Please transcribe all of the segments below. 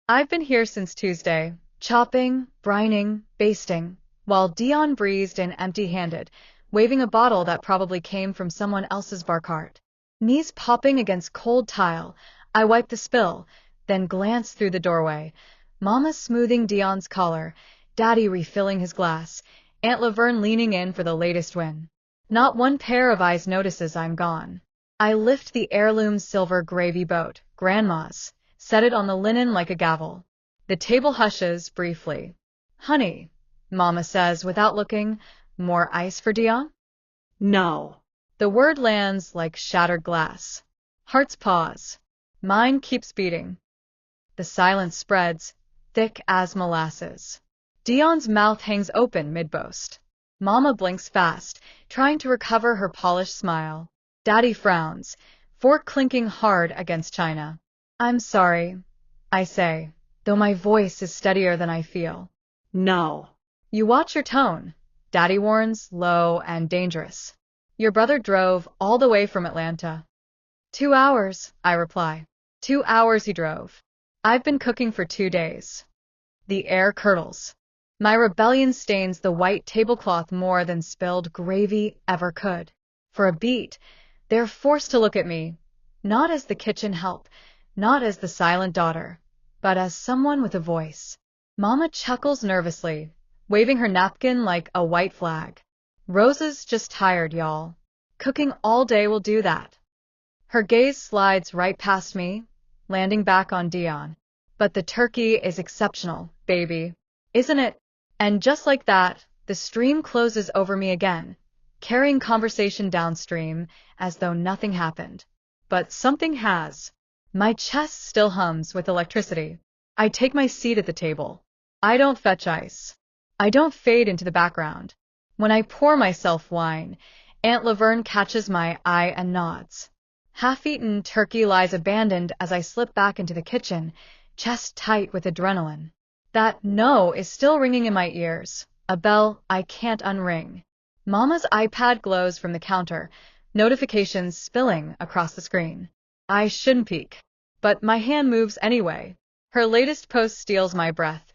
I've been here since Tuesday, chopping, brining, basting, while Dion breezed in empty-handed, waving a bottle that probably came from someone else's bar cart. Knees popping against cold tile, I wipe the spill, then glance through the doorway. Mama smoothing Dion's collar, Daddy refilling his glass, Aunt Laverne leaning in for the latest win. Not one pair of eyes notices I'm gone. I lift the heirloom silver gravy boat, Grandma's, set it on the linen like a gavel. The table hushes briefly. Honey, Mama says without looking, more ice for Dion? No. The word lands like shattered glass. Hearts pause. Mine keeps beating. The silence spreads, thick as molasses. Dion's mouth hangs open mid-boast. Mama blinks fast, trying to recover her polished smile. Daddy frowns, fork clinking hard against china. I'm sorry, I say, though my voice is steadier than I feel. No. You watch your tone, Daddy warns, low and dangerous. Your brother drove all the way from Atlanta. 2 hours, I reply. 2 hours he drove. I've been cooking for 2 days. The air curdles. My rebellion stains the white tablecloth more than spilled gravy ever could. For a beat, they're forced to look at me, not as the kitchen help, not as the silent daughter, but as someone with a voice. Mama chuckles nervously, waving her napkin like a white flag. Rosa's just tired, y'all. Cooking all day will do that. Her gaze slides right past me, landing back on Dion. But the turkey is exceptional, baby. Isn't it? And just like that, the stream closes over me again, carrying conversation downstream as though nothing happened. But something has. My chest still hums with electricity. I take my seat at the table. I don't fetch ice. I don't fade into the background. When I pour myself wine, Aunt Laverne catches my eye and nods. Half-eaten turkey lies abandoned as I slip back into the kitchen, chest tight with adrenaline. That no is still ringing in my ears, a bell I can't unring. Mama's iPad glows from the counter, notifications spilling across the screen. I shouldn't peek, but my hand moves anyway. Her latest post steals my breath,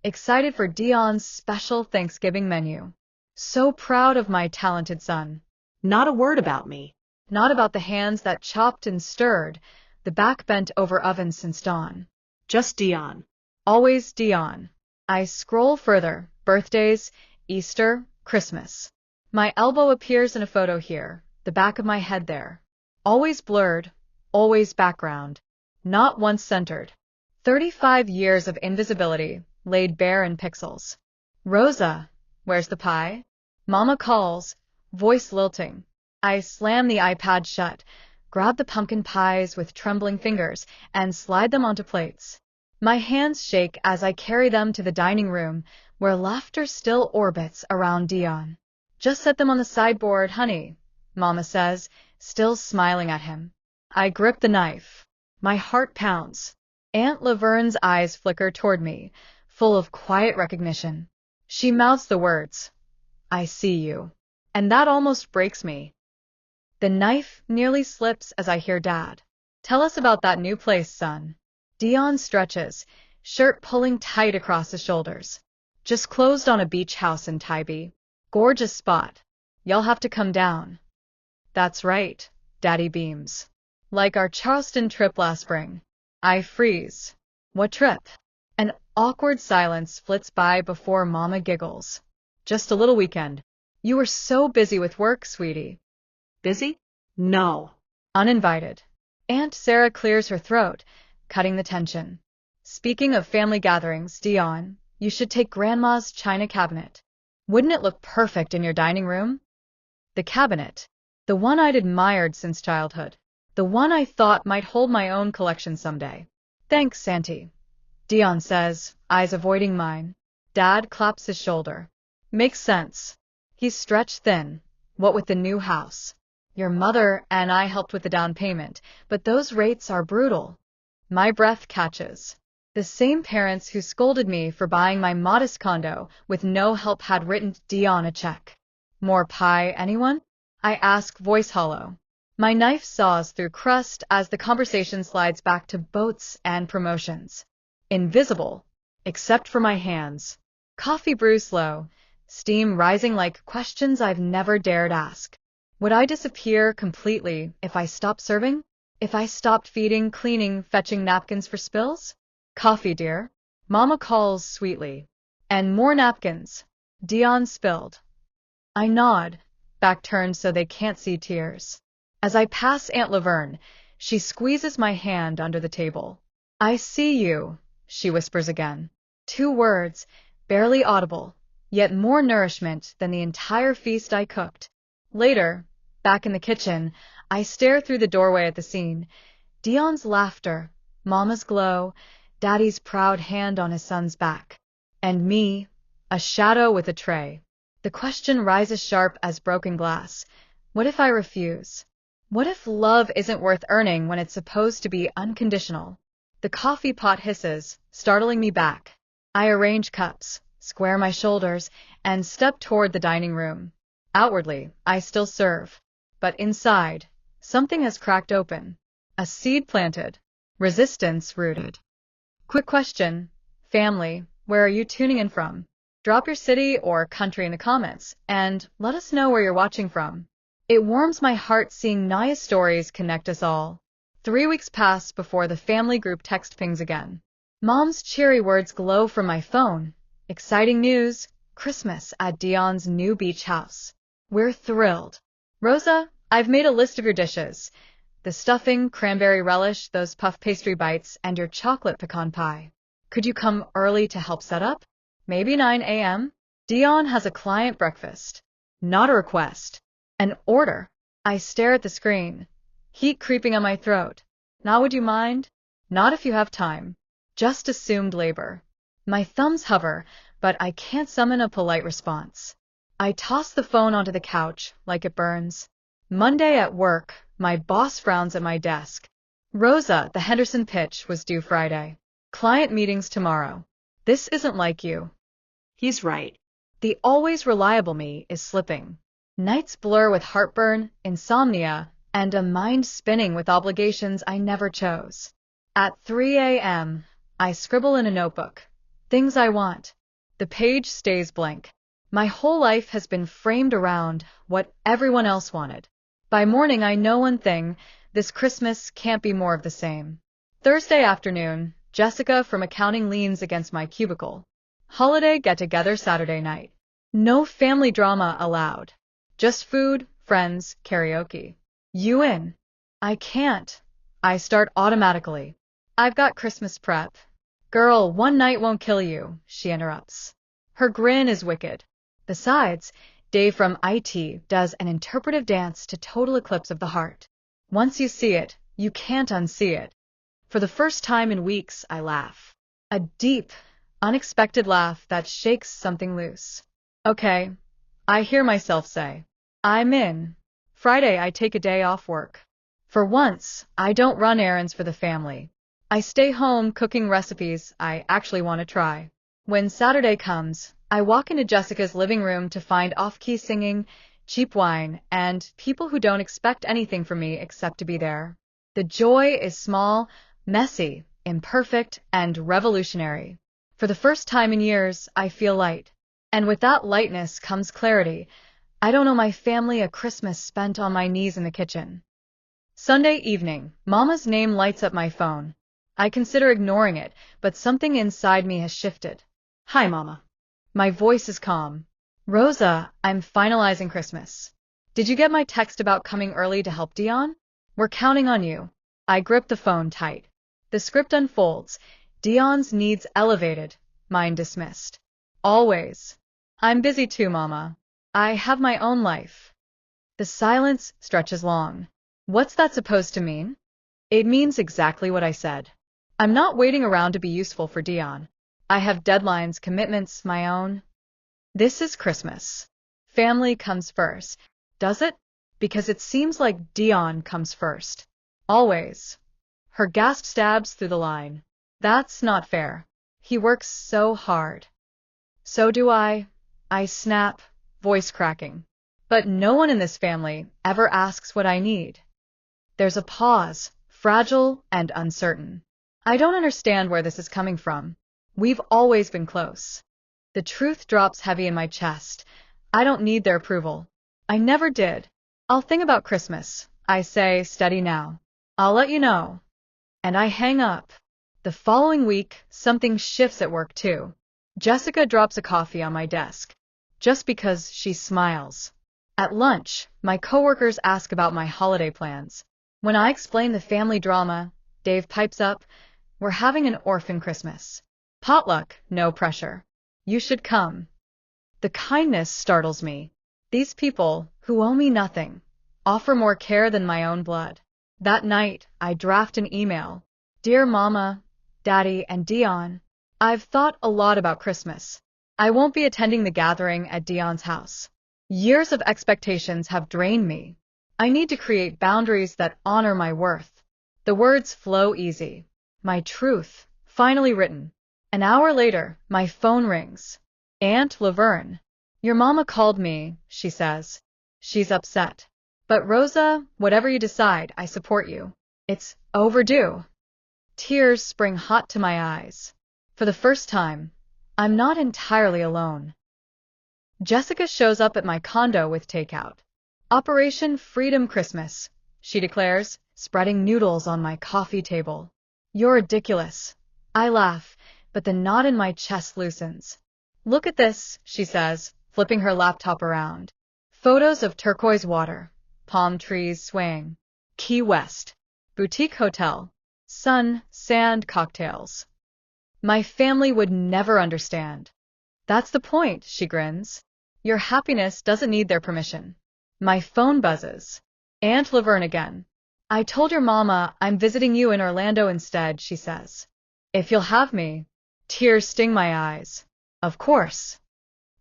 excited for Dion's special Thanksgiving menu. So proud of my talented son. Not a word about me. Not about the hands that chopped and stirred, the back bent over ovens since dawn. Just Dion. Always Dion. I scroll further. Birthdays, Easter, Christmas. My elbow appears in a photo here, the back of my head there. Always blurred, always background. Not once centered. 35 years of invisibility, laid bare in pixels. Rosa, where's the pie? Mama calls, voice lilting. I slam the iPad shut, grab the pumpkin pies with trembling fingers, and slide them onto plates. My hands shake as I carry them to the dining room, where laughter still orbits around Dion. Just set them on the sideboard, honey, Mama says, still smiling at him. I grip the knife. My heart pounds. Aunt Laverne's eyes flicker toward me, full of quiet recognition. She mouths the words, I see you. And that almost breaks me. The knife nearly slips as I hear Dad. Tell us about that new place, son. Dion stretches, shirt pulling tight across his shoulders. Just closed on a beach house in Tybee. Gorgeous spot. Y'all have to come down. That's right, Daddy beams. Like our Charleston trip last spring. I freeze. What trip? An awkward silence flits by before Mama giggles. Just a little weekend. You were so busy with work, sweetie. Busy? No. Uninvited. Aunt Sarah clears her throat, cutting the tension. Speaking of family gatherings, Dion, you should take Grandma's china cabinet. Wouldn't it look perfect in your dining room? The cabinet. The one I'd admired since childhood. The one I thought might hold my own collection someday. Thanks, Auntie. Dion says, eyes avoiding mine. Dad claps his shoulder. Makes sense. He's stretched thin. What with the new house? Your mother and I helped with the down payment, but those rates are brutal. My breath catches. The same parents who scolded me for buying my modest condo with no help had written Dion a check. More pie, anyone? I ask, voice hollow. My knife saws through crust as the conversation slides back to boats and promotions. Invisible, except for my hands. Coffee brews slow, steam rising like questions I've never dared ask. Would I disappear completely if I stopped serving? If I stopped feeding, cleaning, fetching napkins for spills? Coffee, dear. Mama calls sweetly. And more napkins. Dion spilled. I nod, back turned so they can't see tears. As I pass Aunt Laverne, she squeezes my hand under the table. I see you, she whispers again. 2 words, barely audible, yet more nourishment than the entire feast I cooked. Later, back in the kitchen, I stare through the doorway at the scene. Dion's laughter, Mama's glow, Daddy's proud hand on his son's back. And me, a shadow with a tray. The question rises sharp as broken glass. What if I refuse? What if love isn't worth earning when it's supposed to be unconditional? The coffee pot hisses, startling me back. I arrange cups, square my shoulders, and step toward the dining room. Outwardly, I still serve. But inside, something has cracked open. A seed planted. Resistance rooted. Quick question. Family, where are you tuning in from? Drop your city or country in the comments, and let us know where you're watching from. It warms my heart seeing Naya's stories connect us all. 3 weeks pass before the family group text pings again. Mom's cheery words glow from my phone. Exciting news, Christmas at Dion's new beach house. We're thrilled. Rosa, I've made a list of your dishes. The stuffing, cranberry relish, those puff pastry bites, and your chocolate pecan pie. Could you come early to help set up? Maybe 9 a.m.? Dion has a client breakfast. Not a request. An order. I stare at the screen. Heat creeping on my throat. Not would you mind? Not if you have time. Just assumed labor. My thumbs hover, but I can't summon a polite response. I toss the phone onto the couch, like it burns. Monday at work, my boss frowns at my desk. Rosa, the Henderson pitch was due Friday. Client meetings tomorrow. This isn't like you. He's right. The always reliable me is slipping. Nights blur with heartburn, insomnia, and a mind spinning with obligations I never chose. At 3 a.m., I scribble in a notebook. Things I want. The page stays blank. My whole life has been framed around what everyone else wanted. By morning, I know one thing. This Christmas can't be more of the same. Thursday afternoon, Jessica from accounting leans against my cubicle. Holiday get-together Saturday night. No family drama allowed. Just food, friends, karaoke. You in? I can't. I start automatically. I've got Christmas prep. Girl, one night won't kill you, she interrupts. Her grin is wicked. Besides, Dave from IT does an interpretive dance to Total Eclipse of the Heart. Once you see it, you can't unsee it. For the first time in weeks, I laugh. A deep, unexpected laugh that shakes something loose. Okay, I hear myself say. I'm in. Friday, I take a day off work. For once, I don't run errands for the family. I stay home cooking recipes I actually want to try. When Saturday comes, I walk into Jessica's living room to find off-key singing, cheap wine, and people who don't expect anything from me except to be there. The joy is small, messy, imperfect, and revolutionary. For the first time in years, I feel light. And with that lightness comes clarity. I don't owe my family a Christmas spent on my knees in the kitchen. Sunday evening, Mama's name lights up my phone. I consider ignoring it, but something inside me has shifted. Hi, Mama. My voice is calm. Rosa, I'm finalizing Christmas. Did you get my text about coming early to help Dion? We're counting on you. I grip the phone tight. The script unfolds. Dion's needs elevated, mine dismissed. Always. I'm busy too, Mama. I have my own life. The silence stretches long. What's that supposed to mean? It means exactly what I said. I'm not waiting around to be useful for Dion. I have deadlines, commitments, my own. This is Christmas. Family comes first. Does it? Because it seems like Dion comes first. Always. Her gasp stabs through the line. That's not fair. He works so hard. So do I. I snap, voice cracking. But no one in this family ever asks what I need. There's a pause, fragile and uncertain. I don't understand where this is coming from. We've always been close. The truth drops heavy in my chest. I don't need their approval. I never did. I'll think about Christmas, I say, steady now. I'll let you know. And I hang up. The following week, something shifts at work too. Jessica drops a coffee on my desk. Just because she smiles. At lunch, my coworkers ask about my holiday plans. When I explain the family drama, Dave pipes up, "We're having an orphan Christmas. Potluck, no pressure. You should come." The kindness startles me. These people, who owe me nothing, offer more care than my own blood. That night, I draft an email. "Dear Mama, Daddy, and Dion, I've thought a lot about Christmas. I won't be attending the gathering at Dion's house. Years of expectations have drained me. I need to create boundaries that honor my worth." The words flow easy. My truth, finally written. An hour later, my phone rings. "Aunt Laverne. Your mama called me," she says. "She's upset. But Rosa, whatever you decide, I support you. It's overdue." Tears spring hot to my eyes. For the first time, I'm not entirely alone. Jessica shows up at my condo with takeout. "Operation Freedom Christmas," she declares, spreading noodles on my coffee table. "You're ridiculous." I laugh, but the knot in my chest loosens. "Look at this," she says, flipping her laptop around. Photos of turquoise water, palm trees swaying, Key West, boutique hotel, sun, sand, cocktails. My family would never understand. "That's the point," she grins. "Your happiness doesn't need their permission." My phone buzzes. "Aunt Laverne again. I told your mama I'm visiting you in Orlando instead," she says. "If you'll have me." Tears sting my eyes. "Of course."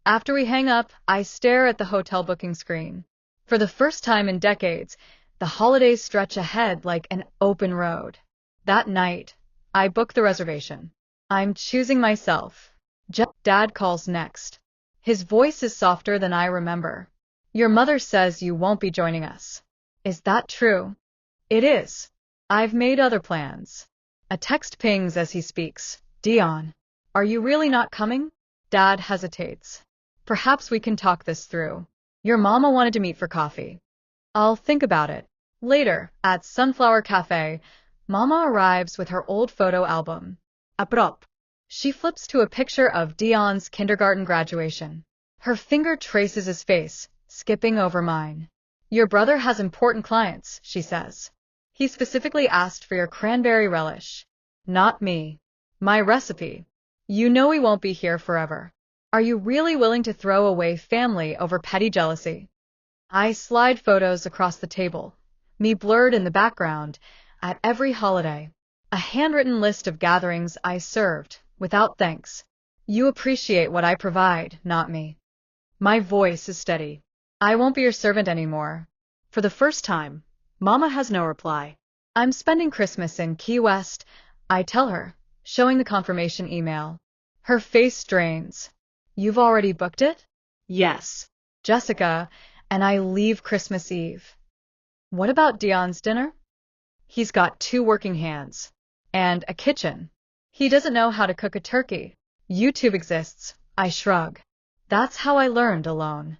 After we hang up, I stare at the hotel booking screen. For the first time in decades, the holidays stretch ahead like an open road. That night, I book the reservation. I'm choosing myself. Dad calls next. His voice is softer than I remember. "Your mother says you won't be joining us." Is that true? It is. I've made other plans. A text pings as he speaks. "Dion, are you really not coming?" Dad hesitates. "Perhaps we can talk this through. Your mama wanted to meet for coffee." "I'll think about it." Later, at Sunflower Cafe, Mama arrives with her old photo album. Aprop. She flips to a picture of Dion's kindergarten graduation. Her finger traces his face, skipping over mine. "Your brother has important clients," she says. "He specifically asked for your cranberry relish." Not me. My recipe. "You know we won't be here forever. Are you really willing to throw away family over petty jealousy?" I slide photos across the table, me blurred in the background, at every holiday. A handwritten list of gatherings I served, without thanks. "You appreciate what I provide, not me." My voice is steady. "I won't be your servant anymore." For the first time, Mama has no reply. "I'm spending Christmas in Key West," I tell her, showing the confirmation email. Her face strains. "You've already booked it?" Yes. "Jessica, and I leave Christmas Eve." "What about Dion's dinner?" "He's got 2 working hands. And a kitchen. He doesn't know how to cook a turkey." "YouTube exists," I shrug. That's how I learned alone.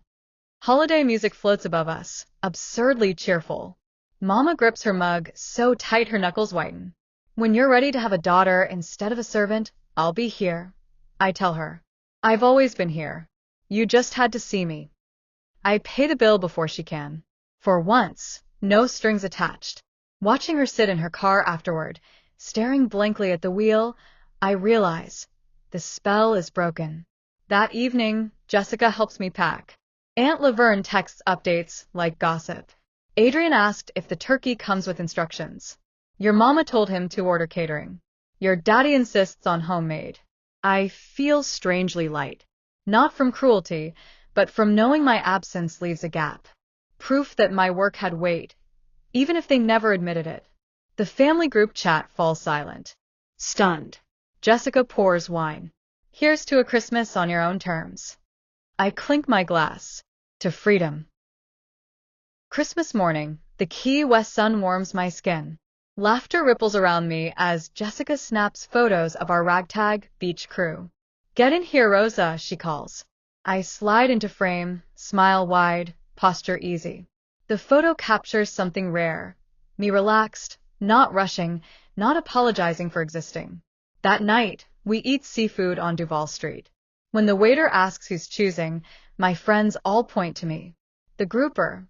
Holiday music floats above us, absurdly cheerful. Mama grips her mug so tight her knuckles whiten. "When you're ready to have a daughter instead of a servant, I'll be here," I tell her. "I've always been here. You just had to see me." I pay the bill before she can. For once, no strings attached. Watching her sit in her car afterward, staring blankly at the wheel, I realize the spell is broken. That evening, Jessica helps me pack. Aunt Laverne texts updates like gossip. "Adrian asked if the turkey comes with instructions. Your mama told him to order catering. Your daddy insists on homemade." I feel strangely light. Not from cruelty, but from knowing my absence leaves a gap. Proof that my work had weight, even if they never admitted it. The family group chat falls silent. Stunned. Jessica pours wine. "Here's to a Christmas on your own terms." I clink my glass. To freedom. Christmas morning, the Key West sun warms my skin. Laughter ripples around me as Jessica snaps photos of our ragtag beach crew. Get in here, Rosa, she calls. I slide into frame, smile wide, posture easy. The photo captures something rare. Me relaxed, not rushing, not apologizing for existing. That night, we eat seafood on Duval Street. When the waiter asks who's choosing, my friends all point to me. The grouper.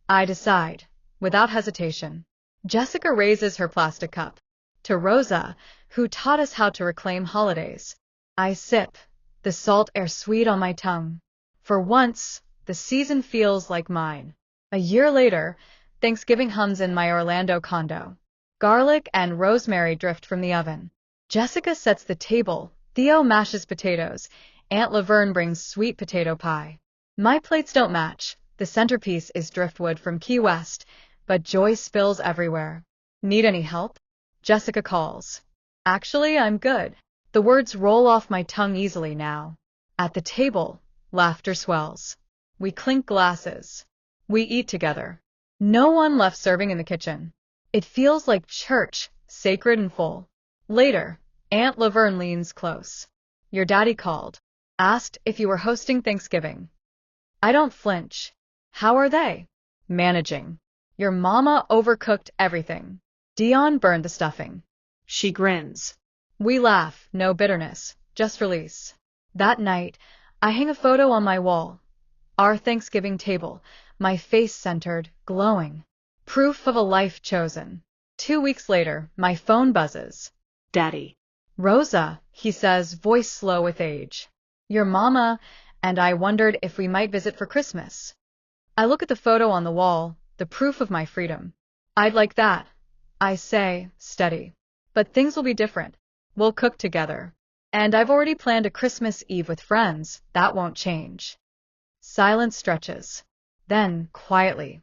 I decide, without hesitation. Jessica raises her plastic cup. To Rosa, who taught us how to reclaim holidays. I sip, the salt air sweet on my tongue. For once, the season feels like mine. A year later, Thanksgiving hums in my Orlando condo. Garlic and rosemary drift from the oven. Jessica sets the table, Theo mashes potatoes, Aunt Laverne brings sweet potato pie. My plates don't match. The centerpiece is driftwood from Key West, but joy spills everywhere. Need any help? Jessica calls. Actually, I'm good. The words roll off my tongue easily now. At the table, laughter swells. We clink glasses. We eat together. No one left serving in the kitchen. It feels like church, sacred and full. Later, Aunt Laverne leans close. Your daddy called. Asked if you were hosting Thanksgiving. I don't flinch. How are they? Managing. Your mama overcooked everything. Dion burned the stuffing. She grins. We laugh, no bitterness, just release. That night, I hang a photo on my wall. Our Thanksgiving table, my face centered, glowing. Proof of a life chosen. 2 weeks later, my phone buzzes. Daddy. Rosa, he says, voice slow with age. Your mama, and I wondered if we might visit for Christmas. I look at the photo on the wall, the proof of my freedom. I'd like that, I say, steady. But things will be different. We'll cook together. And I've already planned a Christmas Eve with friends. That won't change. Silence stretches. Then, quietly,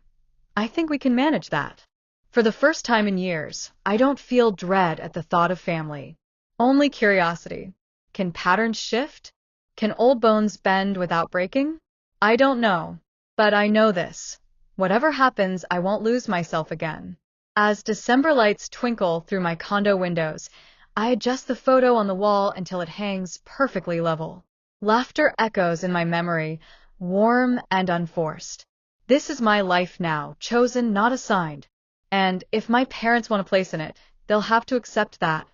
I think we can manage that. For the first time in years, I don't feel dread at the thought of family. Only curiosity. Can patterns shift? Can old bones bend without breaking? I don't know. But I know this. Whatever happens, I won't lose myself again. As December lights twinkle through my condo windows, I adjust the photo on the wall until it hangs perfectly level. Laughter echoes in my memory, warm and unforced. This is my life now, chosen, not assigned. And if my parents want a place in it, they'll have to accept that.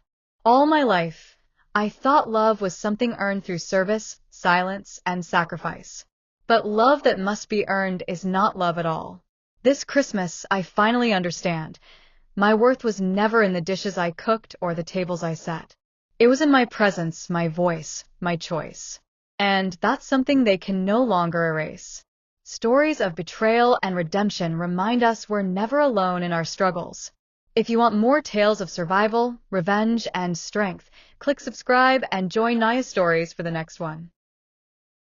All my life, I thought love was something earned through service, silence, and sacrifice. But love that must be earned is not love at all. This Christmas, I finally understand. My worth was never in the dishes I cooked or the tables I set. It was in my presence, my voice, my choice. And that's something they can no longer erase. Stories of betrayal and redemption remind us we're never alone in our struggles. If you want more tales of survival, revenge, and strength, click subscribe and join Naya Stories for the next one.